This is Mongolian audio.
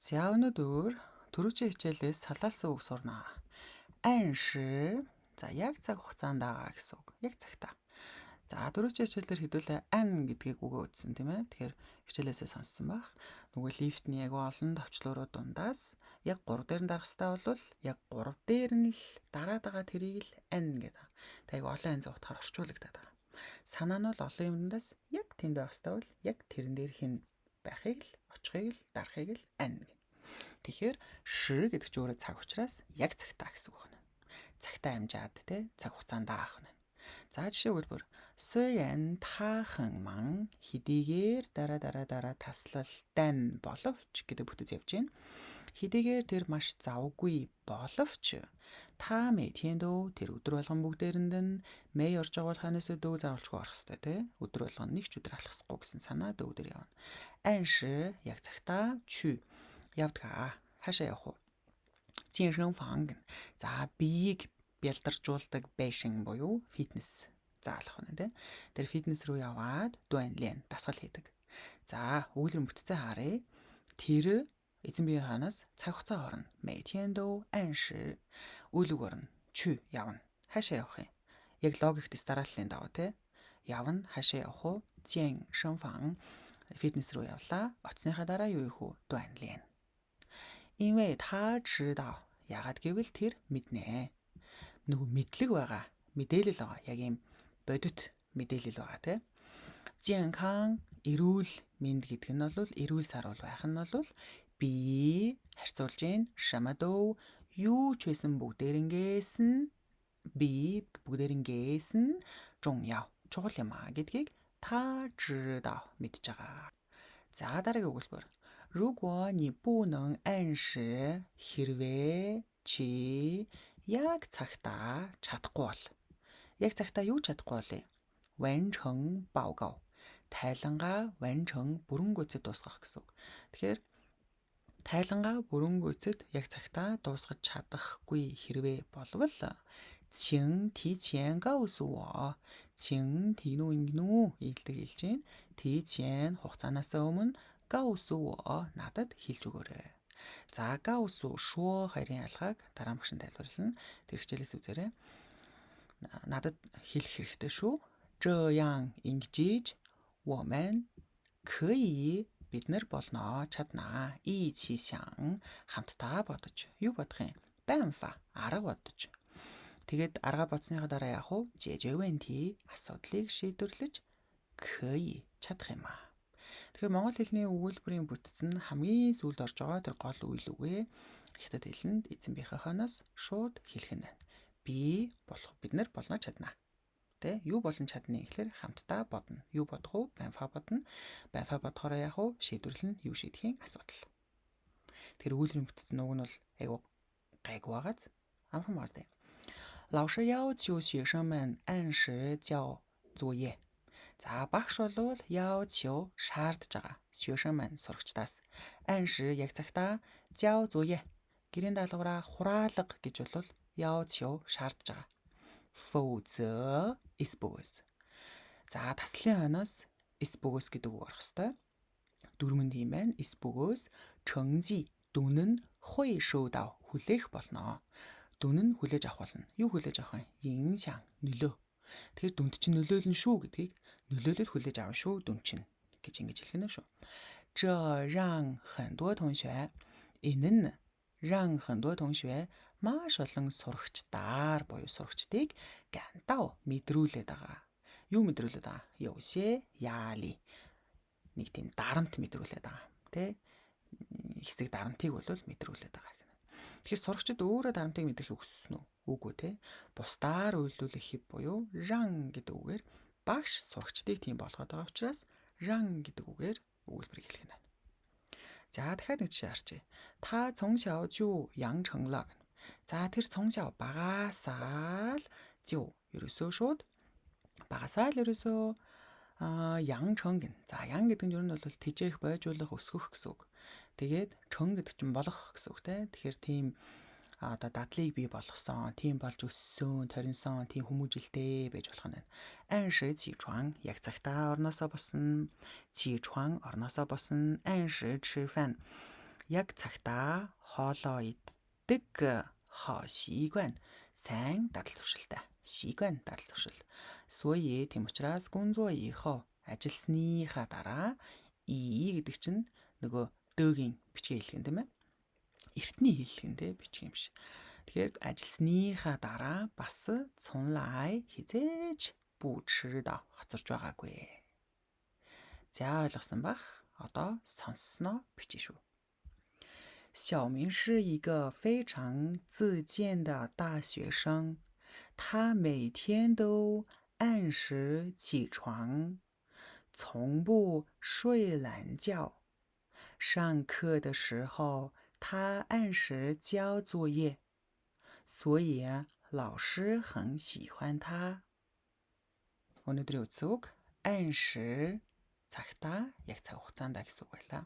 За өнөөдөр түрүүчийн хичээлээс салаалсан үг сурнаа. Анши. За яг цаг хугацаанд байгаа гэсэн үг. Яг цагтаа. За түрүүчийн хичээлээр хэдүүлээ ан гэдгийг үгөө үзсэн тийм ээ. Тэгэхээр хичээлээсээ сонссон байх. Нөгөө лифтний яг олон товчлуурууд дундаас яг 3 дээр нь дарах хэрэгтэй бол яг 3 дээр нь л дараад байгаа тэрийг л ан гэдэг. Тэг олон ан зовтохоор орчуулагдаад байгаа. Санаа нь бол олон юмдаас яг тэнд байх хэрэгтэй бол яг тэрэн дээр хин байхыг л очихыг л дарахыг л ан гэнэ. Тэгэхээр ши гэдэг чинь өөрөө цаг учраас яг цагтаа гэсэн үг байна. Цагтаа амжаад те цаг хугацаанд аах байна. За жишээ өгвөл 虽然他很忙 хэдийгээр дараа таслалтай боловч гэдэг бүтэц явж байна. Хэдийгээр тэр маш завгүй боловч та мэйтэндөө тэр өдөр болгон бүгдээрэнд нь мэй орж байгаа бол ханаас дөө заавалчгүй орох хэрэгтэй те өдөр болгон нэг ч өдөр алхахгүй гэсэн санаа дөө дээр явна. Анши яг цагтаа чү явдгаа хаашаа явах вэ? Зиншэнфан гэн. За биеийг бялдаржуулдаг байшин буюу фитнес заалах нь тийм. Тэр фитнес руу яваад дуанлен дасгал хийдэг. За өгүүлбэр бүтцээ харъя. Тэр эзэн биеийн ханаас цаг хугацаа орно. Мэйтэндөө анши үйл үг орно. Чү явна. Хаашаа явах юм? Яг логиктэс дарааллын даваа тийм. Явна хаашаа явах вэ? Зиншэнфан фитнес руу явлаа. Оцсныхаа дараа юу их вэ? Дуанлен. 因为他知道 ягаад гэвэл тэр мэднэ. Нөгөө мэдлэг байгаа, мэдээлэл байгаа. Яг юм бодит мэдээлэл байгаа тийм. Зэнкан эрүүл мэнд гэдэг нь бол эрүүл саруул байх нь бол би харьцуулж гин шамадөө юу ч байсан бүгдээрэнгээс нь би бүгдээрэнгээс нь жун яв чухал юм а гэдгийг та知道мэдж байгаа. За дараагийн өгүүлбэр. 如果你不能按时 хэрвээ чи яг цагтаа чадахгүй бол яг цагтаа юу чадахгүй бол 完成报告 тайлангаа 完成бүрэн гүйцэд дуусгах гэсэн үг. Тэгэхээр тайлангаа бүрэн гүйцэд яг цагтаа дуусгаж чадахгүй хэрвээ болвол 请提前告诉我 请提нү ийдэг хэлж гин提前хугацаанаас өмнө 告诉我 надад хэлж өгөөрэй. За 告诉说хоёрын ялгааг дараа багш нь тайлбарлана. Тэр хичээлээс үзээрэй. Надад хэлэх хэрэгтэй шүү. 这样 ингэж 我们可以 бид нар болно чаднаа. 一起想 хамтдаа бодож. Юу бодох юм? 办法 арга бодож. Тэгээд арга бодсныхаа дараа яах вэ? 解决问题 асуудлыг шийдвэрлэж 可以 чадах юм аа. Тэгэхээр монгол хэлний өгүүлбэрийн бүтц нь хамгийн сүүлд орж байгаа тэр гол үйл үгээ хятад хэлэнд эзэн биеийн ханаас шууд хэлэх нь. Би болох бид нар болно чаднаа. Тэ юу болон чадна гэхээр хамтдаа бодно. Юу бодох вэ? Банфа бодно. Банфа бодохоор яах вэ? Шийдвэрлэн юу шийдэхийн асуудал. Тэр өгүүлбэрийн бүтц нь уг нь бол айгу гайг байгааз амархан байгаас тэ. 老师要求学生们按时交作业 За багш болвол яо чио шаардж байгаа. 学生们 сурагчдаас 按时 яг цагтаа 交作业 гэрийн даалгавраа хураалга гэж болвол яо чио шаардж байгаа. 否则 испугс. За таслын хойноос испугс гэдэг үг орох ёстой. Дөрмөн тийм байна. испугс 成绩 дүн нь 会受到 хүлээх болно. Дүн нь хүлээж авах болно. Юу хүлээж авах вэ? 影响 нөлөө. Тэгэхээр дүнд чинь нөлөөлнө шүү гэдгийг нөлөөлөл хүлээж авна шүү дүн чинь гэж ингэж хэлэх нь шүү. 这让很多同学 энэ нь 让很多同学 маш олон сурагчдаар буюу сурагчдыг 感到 мэдрүүлээд байгаа. Юу мэдрүүлээд байгаа? 有些压力 нэг тийм дарамт мэдрүүлээд байгаа. Тэ? Хэсэг дарамтыг бол мэдрүүлээд байгаа. Тэгэхээр сурагчид өөрөө дарамтыг мэдрэх хүссэн үү? Үгүй те. Бусдаар үйлдүүлэх хэв буюу ран гэдэг үгээр багш сурагчдыг тийм болгоод байгаа учраас ран гэдэг үгээр өгүүлбэрийг хэлэх нь. За дахиад нэг жишээ харъя. Та 从小就养成了. За тэр 从小 багасаа л зүү ерөөсөө шууд багасаа л ерөөсөө янчэн гэн. За ян гэдэг нь ер нь бол тэжээх, бойжуулах, өсгөх гэсэн үг. Тэгээд чөн гэдэг чинь болох гэсэн үг те. Тэгэхээр тийм одоо дадлыг бий болгосон, тийм болж өссөн, торинсон, тийм хүмүүжилтэй байж болох нь. Анши чичуан яг цагтаа орноосоо босно. Чичуан орноосоо босно. Анши чифан Яг цагтаа хоолоо иддэг хо习惯. Сайн дадал туршилтай. 习惯 дадал туршил. 所以тийм учраас 工作以后 ажилласныхаа дараа и гэдэг чинь нөгөө дөөгийн бичгээ хэллэг юм тийм ээ. Эртний хэллэг юм тийм бичиг юм шиг. Тэгэхээр ажилласныхаа дараа бас цунлай хизээж бүчрдо хоцорж байгаагүй. За ойлгосон бах. Одоо сонссноо бичиж шүү. 小明是一个非常自荐的大学生，他每天都按时起床，从不睡懒觉。上课的时候，他按时交作业，所以老师很喜欢他。오늘의 үгсийг按时цагтаа яг цаг хугацаанд гэсэн үг байлаа.